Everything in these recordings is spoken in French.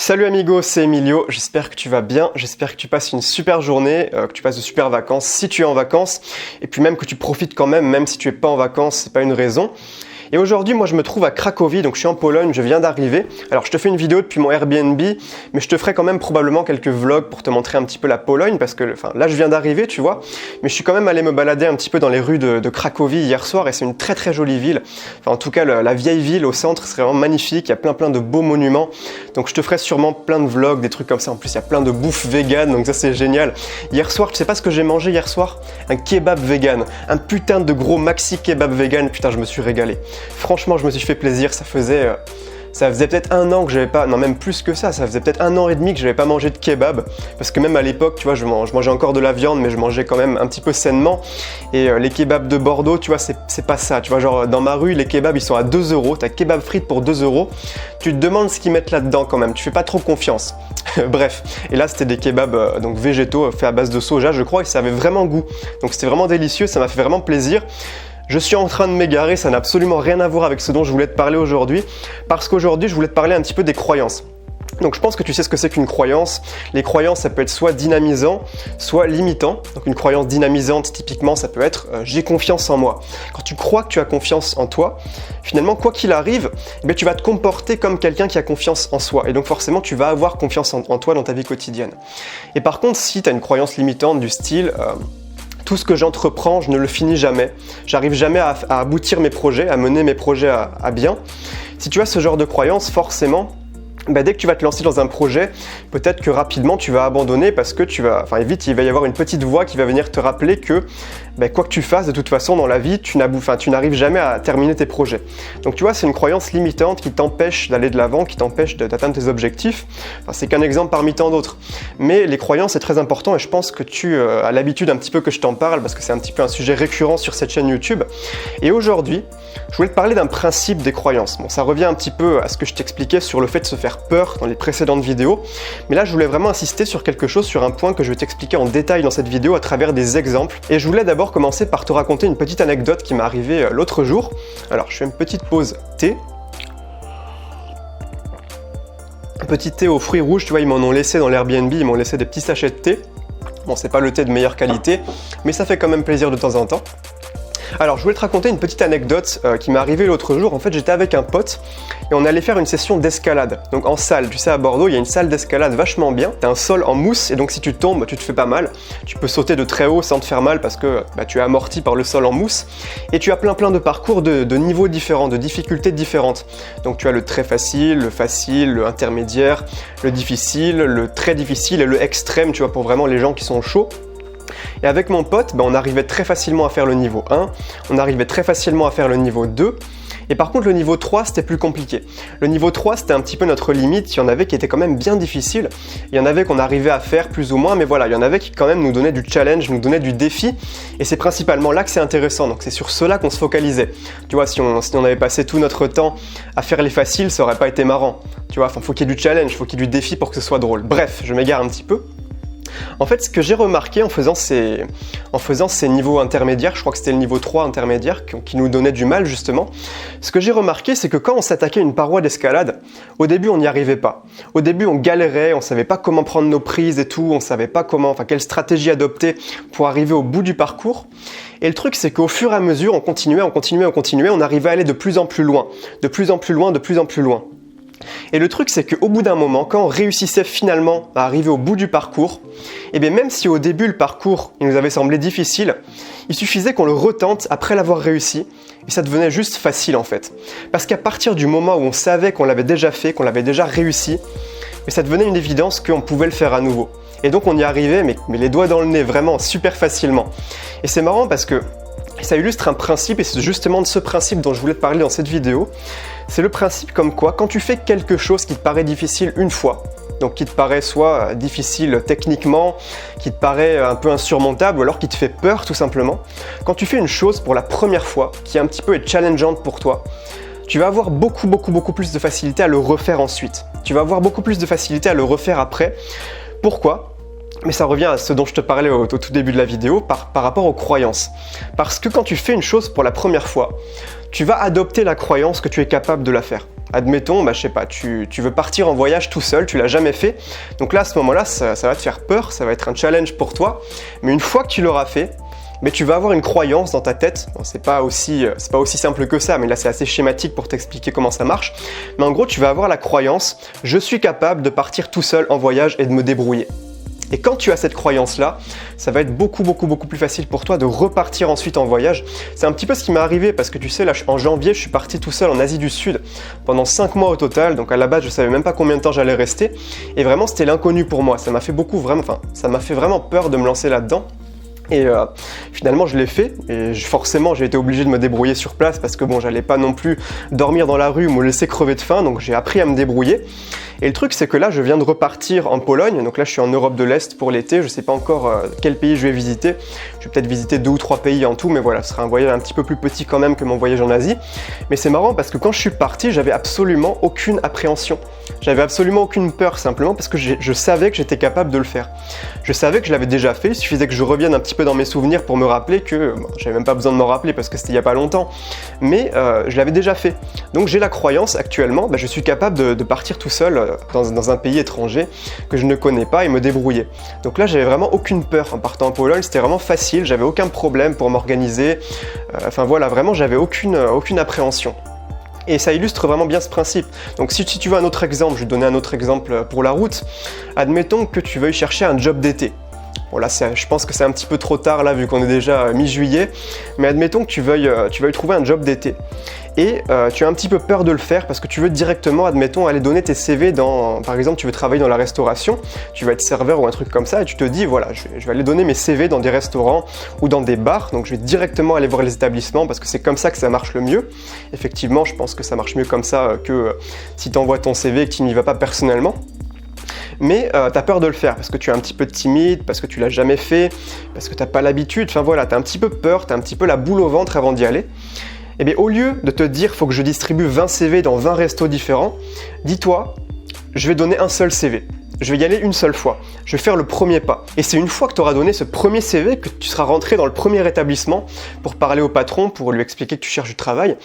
Salut amigo, c'est Emilio, j'espère que tu vas bien, j'espère que tu passes une super journée, que tu passes de super vacances si tu es en vacances, et puis même que tu profites quand même si tu es pas en vacances, c'est pas une raison. Et aujourd'hui, moi je me trouve à Cracovie, donc je suis en Pologne, je viens d'arriver. Alors je te fais une vidéo depuis mon Airbnb, mais je te ferai quand même probablement quelques vlogs pour te montrer un petit peu la Pologne, parce que là je viens d'arriver, tu vois, mais je suis quand même allé me balader un petit peu dans les rues de Cracovie hier soir, et c'est une très jolie ville. Enfin, en tout cas, la vieille ville au centre, c'est vraiment magnifique, il y a plein de beaux monuments, donc je te ferai sûrement plein de vlogs, des trucs comme ça. En plus, il y a plein de bouffe vegan, donc ça c'est génial. Hier soir, tu sais pas ce que j'ai mangé hier soir? Un kebab vegan, un putain de gros maxi kebab vegan, putain je me suis régalé. Franchement, je me suis fait plaisir, ça faisait peut-être un an que j'avais pas, non même plus que ça faisait peut-être un an et demi que j'avais pas mangé de kebab, parce que même à l'époque, tu vois, je mangeais encore de la viande, mais je mangeais quand même un petit peu sainement, et les kebabs de Bordeaux, tu vois, c'est pas ça, tu vois, genre dans ma rue, les kebabs, ils sont à 2 €, t'as kebab frites pour 2 €, tu te demandes ce qu'ils mettent là-dedans quand même, tu fais pas trop confiance. Bref, et là c'était des kebabs donc végétaux, faits à base de soja, je crois, et ça avait vraiment goût, donc c'était vraiment délicieux, ça m'a fait vraiment plaisir. Je suis en train de m'égarer, ça n'a absolument rien à voir avec ce dont je voulais te parler aujourd'hui, parce qu'aujourd'hui je voulais te parler un petit peu des croyances. Donc je pense que tu sais ce que c'est qu'une croyance. Les croyances, ça peut être soit dynamisant, soit limitant. Donc une croyance dynamisante, typiquement, ça peut être j'ai confiance en moi. Quand tu crois que tu as confiance en toi, finalement, quoi qu'il arrive, eh bien, tu vas te comporter comme quelqu'un qui a confiance en soi. Et donc forcément, tu vas avoir confiance en toi dans ta vie quotidienne. Et par contre, si tu as une croyance limitante du style tout ce que j'entreprends, je ne le finis jamais. J'arrive jamais à aboutir mes projets, à mener mes projets à bien. Si tu as ce genre de croyance, forcément, dès que tu vas te lancer dans un projet, peut-être que rapidement tu vas abandonner parce que vite il va y avoir une petite voix qui va venir te rappeler que quoi que tu fasses, de toute façon dans la vie, tu n'arrives jamais à terminer tes projets. Donc tu vois, c'est une croyance limitante qui t'empêche d'aller de l'avant, qui t'empêche d'atteindre tes objectifs. C'est qu'un exemple parmi tant d'autres. Mais les croyances, c'est très important et je pense que tu as l'habitude un petit peu que je t'en parle parce que c'est un petit peu un sujet récurrent sur cette chaîne YouTube. Et aujourd'hui, je voulais te parler d'un principe des croyances. Bon, ça revient un petit peu à ce que je t'expliquais sur le fait de se faire peur dans les précédentes vidéos, mais là je voulais vraiment insister sur quelque chose, sur un point que je vais t'expliquer en détail dans cette vidéo à travers des exemples. Et je voulais d'abord commencer par te raconter une petite anecdote qui m'est arrivée l'autre jour. Alors je fais une petite pause thé. Un petit thé aux fruits rouges, tu vois, ils m'en ont laissé dans l'Airbnb, ils m'ont laissé des petits sachets de thé. Bon, c'est pas le thé de meilleure qualité, mais ça fait quand même plaisir de temps en temps. Alors, je voulais te raconter une petite anecdote qui m'est arrivée l'autre jour. En fait, j'étais avec un pote et on allait faire une session d'escalade. Donc en salle, tu sais, à Bordeaux, il y a une salle d'escalade vachement bien. T'as un sol en mousse et donc si tu tombes, tu te fais pas mal. Tu peux sauter de très haut sans te faire mal parce que tu es amorti par le sol en mousse. Et tu as plein de parcours de niveaux différents, de difficultés différentes. Donc tu as le très facile, le intermédiaire, le difficile, le très difficile et le extrême, tu vois, pour vraiment les gens qui sont chauds. Et avec mon pote, on arrivait très facilement à faire le niveau 1, on arrivait très facilement à faire le niveau 2, et par contre le niveau 3 c'était plus compliqué. Le niveau 3 c'était un petit peu notre limite, il y en avait qui étaient quand même bien difficiles, il y en avait qu'on arrivait à faire plus ou moins, mais voilà, il y en avait qui quand même nous donnaient du challenge, nous donnaient du défi, et c'est principalement là que c'est intéressant, donc c'est sur cela qu'on se focalisait. Tu vois, si on avait passé tout notre temps à faire les faciles, ça aurait pas été marrant. Tu vois, faut qu'il y ait du challenge, faut qu'il y ait du défi pour que ce soit drôle. Bref, je m'égare un petit peu. En fait, ce que j'ai remarqué en faisant ces niveaux intermédiaires, je crois que c'était le niveau 3 intermédiaire qui nous donnait du mal justement, ce que j'ai remarqué c'est que quand on s'attaquait à une paroi d'escalade, au début on n'y arrivait pas. Au début on galérait, on savait pas comment prendre nos prises et tout, on savait pas quelle stratégie adopter pour arriver au bout du parcours. Et le truc c'est qu'au fur et à mesure on continuait, on arrivait à aller de plus en plus loin. Et le truc, c'est qu'au bout d'un moment, quand on réussissait finalement à arriver au bout du parcours, et bien même si au début le parcours il nous avait semblé difficile, il suffisait qu'on le retente après l'avoir réussi, et ça devenait juste facile en fait. Parce qu'à partir du moment où on savait qu'on l'avait déjà fait, qu'on l'avait déjà réussi, mais ça devenait une évidence qu'on pouvait le faire à nouveau. Et donc on y arrivait, mais les doigts dans le nez, vraiment super facilement. Et c'est marrant parce que ça illustre un principe, et c'est justement de ce principe dont je voulais te parler dans cette vidéo. C'est le principe comme quoi, quand tu fais quelque chose qui te paraît difficile une fois, donc qui te paraît soit difficile techniquement, qui te paraît un peu insurmontable, ou alors qui te fait peur tout simplement, quand tu fais une chose pour la première fois, qui est un petit peu challengeante pour toi, tu vas avoir beaucoup plus de facilité à le refaire ensuite. Tu vas avoir beaucoup plus de facilité à le refaire après. Pourquoi ? Mais ça revient à ce dont je te parlais au tout début de la vidéo par rapport aux croyances. Parce que quand tu fais une chose pour la première fois, tu vas adopter la croyance que tu es capable de la faire. Admettons, je sais pas, tu veux partir en voyage tout seul, tu l'as jamais fait. Donc là, à ce moment-là, ça va te faire peur, ça va être un challenge pour toi. Mais une fois que tu l'auras fait, mais tu vas avoir une croyance dans ta tête. Bon, c'est pas aussi simple que ça, mais là c'est assez schématique pour t'expliquer comment ça marche. Mais en gros, tu vas avoir la croyance, je suis capable de partir tout seul en voyage et de me débrouiller. Et quand tu as cette croyance-là, ça va être beaucoup plus facile pour toi de repartir ensuite en voyage. C'est un petit peu ce qui m'est arrivé parce que tu sais, là en janvier, je suis parti tout seul en Asie du Sud pendant 5 mois au total. Donc à la base, je savais même pas combien de temps j'allais rester. Et vraiment, c'était l'inconnu pour moi. Ça m'a fait vraiment peur de me lancer là-dedans. Et finalement je l'ai fait et forcément j'ai été obligé de me débrouiller sur place parce que bon, j'allais pas non plus dormir dans la rue ou me laisser crever de faim, donc j'ai appris à me débrouiller. Et le truc c'est que là je viens de repartir en Pologne, donc là je suis en Europe de l'Est pour l'été, je sais pas encore quel pays je vais visiter, je vais peut-être visiter 2 ou 3 pays en tout, mais voilà, ce sera un voyage un petit peu plus petit quand même que mon voyage en Asie. Mais c'est marrant parce que quand je suis parti, j'avais absolument aucune appréhension, j'avais absolument aucune peur, simplement parce que je savais que j'étais capable de le faire. Je savais que je l'avais déjà fait, il suffisait que je revienne un petit peu dans mes souvenirs pour me rappeler que, bon, j'avais même pas besoin de m'en rappeler parce que c'était il y a pas longtemps, mais je l'avais déjà fait. Donc j'ai la croyance actuellement, je suis capable de partir tout seul dans un pays étranger que je ne connais pas et me débrouiller. Donc là j'avais vraiment aucune peur en partant en Pologne, c'était vraiment facile, j'avais aucun problème pour m'organiser, enfin voilà, vraiment j'avais aucune appréhension. Et ça illustre vraiment bien ce principe. Donc si tu veux un autre exemple, je vais te donner un autre exemple pour la route. Admettons que tu veuilles chercher un job d'été. Bon là, je pense que c'est un petit peu trop tard là, vu qu'on est déjà mi-juillet, mais admettons que tu veuilles trouver un job d'été. Et tu as un petit peu peur de le faire parce que tu veux directement, admettons, aller donner tes CV par exemple, tu veux travailler dans la restauration, tu vas être serveur ou un truc comme ça, et tu te dis, voilà, je vais aller donner mes CV dans des restaurants ou dans des bars, donc je vais directement aller voir les établissements parce que c'est comme ça que ça marche le mieux. Effectivement, je pense que ça marche mieux comme ça que si tu envoies ton CV et que tu n'y vas pas personnellement. Mais tu as peur de le faire parce que tu es un petit peu timide, parce que tu l'as jamais fait, parce que tu n'as pas l'habitude, enfin voilà, tu as un petit peu peur, tu as un petit peu la boule au ventre avant d'y aller. Et bien au lieu de te dire faut que je distribue 20 CV dans 20 restos différents, dis-toi, je vais donner un seul CV. Je vais y aller une seule fois, je vais faire le premier pas. Et c'est une fois que tu auras donné ce premier CV que tu seras rentré dans le premier établissement pour parler au patron, pour lui expliquer que tu cherches du travail.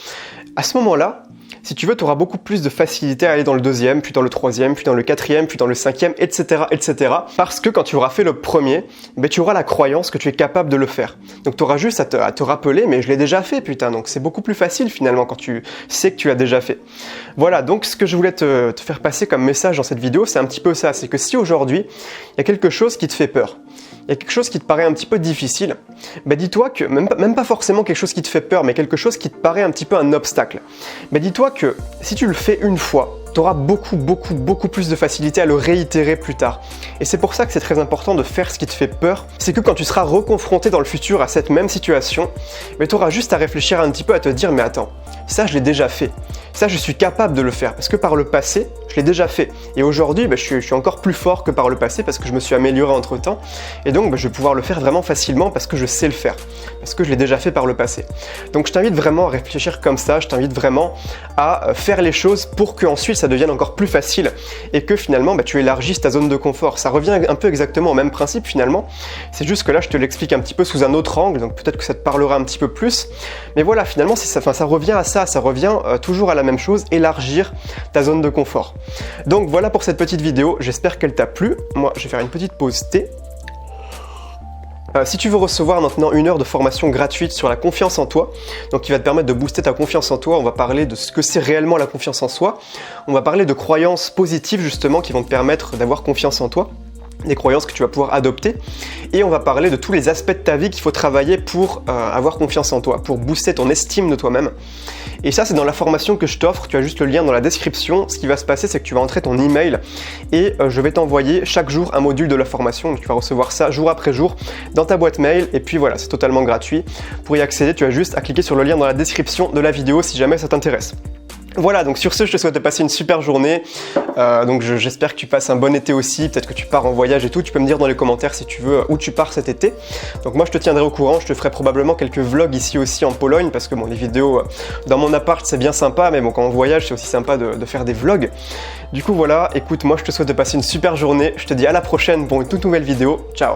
À ce moment-là, si tu veux, tu auras beaucoup plus de facilité à aller dans le deuxième, puis dans le troisième, puis dans le quatrième, puis dans le cinquième, etc., etc. Parce que quand tu auras fait le premier, tu auras la croyance que tu es capable de le faire. Donc tu auras juste à te rappeler, mais je l'ai déjà fait, putain. Donc c'est beaucoup plus facile finalement quand tu sais que tu l'as déjà fait. Voilà, donc ce que je voulais te faire passer comme message dans cette vidéo, c'est un petit peu ça. C'est que si aujourd'hui, il y a quelque chose qui te fait peur, il y a quelque chose qui te paraît un petit peu difficile, dis-toi que, même pas forcément quelque chose qui te fait peur, mais quelque chose qui te paraît un petit peu un obstacle, dis-toi que si tu le fais une fois, tu auras beaucoup plus de facilité à le réitérer plus tard. Et c'est pour ça que c'est très important de faire ce qui te fait peur. C'est que quand tu seras reconfronté dans le futur à cette même situation, tu auras juste à réfléchir un petit peu, à te dire mais attends, ça je l'ai déjà fait. Ça je suis capable de le faire parce que par le passé, je l'ai déjà fait. Et aujourd'hui, je suis encore plus fort que par le passé parce que je me suis amélioré entre temps. Et donc je vais pouvoir le faire vraiment facilement parce que je sais le faire. Parce que je l'ai déjà fait par le passé. Donc je t'invite vraiment à réfléchir comme ça, je t'invite vraiment à faire les choses pour que ensuite ça devienne encore plus facile et que finalement tu élargisses ta zone de confort. Ça revient un peu exactement au même principe finalement, c'est juste que là je te l'explique un petit peu sous un autre angle, donc peut-être que ça te parlera un petit peu plus, mais voilà, finalement ça revient à ça, ça revient toujours à la même chose, élargir ta zone de confort. Donc voilà pour cette petite vidéo, j'espère qu'elle t'a plu. Moi je vais faire une petite pause thé. Si tu veux recevoir maintenant 1 heure de formation gratuite sur la confiance en toi, donc qui va te permettre de booster ta confiance en toi, on va parler de ce que c'est réellement la confiance en soi, on va parler de croyances positives justement qui vont te permettre d'avoir confiance en toi, des croyances que tu vas pouvoir adopter, et on va parler de tous les aspects de ta vie qu'il faut travailler pour avoir confiance en toi, pour booster ton estime de toi-même. Et ça c'est dans la formation que je t'offre, tu as juste le lien dans la description. Ce qui va se passer c'est que tu vas entrer ton email et je vais t'envoyer chaque jour un module de la formation, donc tu vas recevoir ça jour après jour dans ta boîte mail, et puis voilà, c'est totalement gratuit. Pour y accéder, tu as juste à cliquer sur le lien dans la description de la vidéo si jamais ça t'intéresse. Voilà, donc sur ce, je te souhaite de passer une super journée. Donc j'espère que tu passes un bon été aussi, peut-être que tu pars en voyage et tout. Tu peux me dire dans les commentaires si tu veux où tu pars cet été. Donc moi je te tiendrai au courant, je te ferai probablement quelques vlogs ici aussi en Pologne, parce que bon, les vidéos dans mon appart c'est bien sympa, mais bon, quand on voyage c'est aussi sympa de faire des vlogs. Du coup voilà, écoute, moi je te souhaite de passer une super journée. Je te dis à la prochaine pour une toute nouvelle vidéo. Ciao!